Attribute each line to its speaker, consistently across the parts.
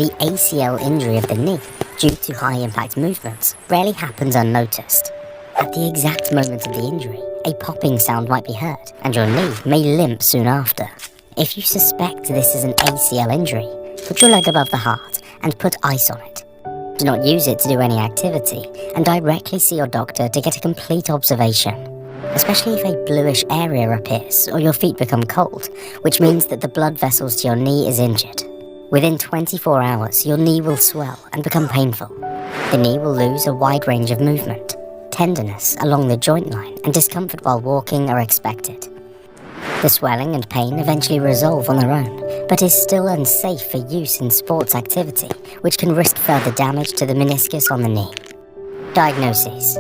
Speaker 1: The ACL injury of the knee, due to high-impact movements, rarely happens unnoticed. At the exact moment of the injury, a popping sound might be heard, and your knee may limp soon after. If you suspect this is an ACL injury, put your leg above the heart and put ice on it. Do not use it to do any activity, and directly see your doctor to get a complete observation, especially if a bluish area appears or your feet become cold, which means that the blood vessels to your knee is injured. Within 24 hours, your knee will swell and become painful. The knee will lose a wide range of movement. Tenderness along the joint line and discomfort while walking are expected. The swelling and pain eventually resolve on their own, but is still unsafe for use in sports activity, which can risk further damage to the meniscus on the knee. Diagnoses.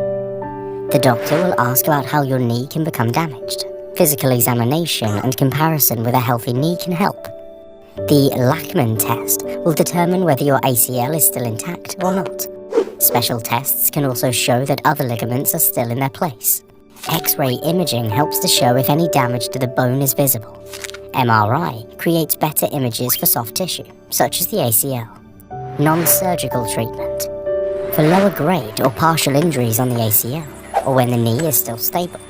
Speaker 1: The doctor will ask about how your knee can become damaged. Physical examination and comparison with a healthy knee can help. The Lachman test will determine whether your ACL is still intact or not. Special tests can also show that other ligaments are still in their place. X-ray imaging helps to show if any damage to the bone is visible. MRI creates better images for soft tissue, such as the ACL. Non-surgical treatment. For lower grade or partial injuries on the ACL, or when the knee is still stable,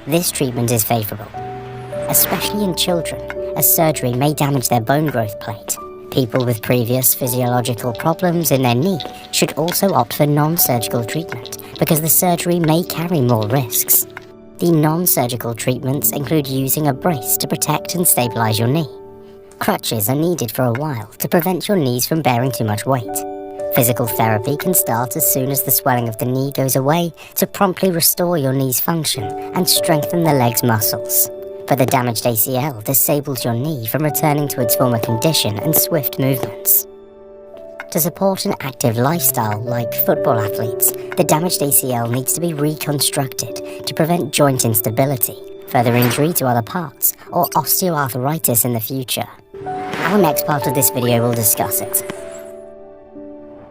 Speaker 1: this treatment is favorable. Especially in children, as surgery may damage their bone growth plate. People with previous physiological problems in their knee should also opt for non-surgical treatment because the surgery may carry more risks. The non-surgical treatments include using a brace to protect and stabilize your knee. Crutches are needed for a while to prevent your knees from bearing too much weight. Physical therapy can start as soon as the swelling of the knee goes away to promptly restore your knee's function and strengthen the leg's muscles. But the damaged ACL disables your knee from returning to its former condition and swift movements. To support an active lifestyle like football athletes, the damaged ACL needs to be reconstructed to prevent joint instability, further injury to other parts, or osteoarthritis in the future. Our next part of this video will discuss it.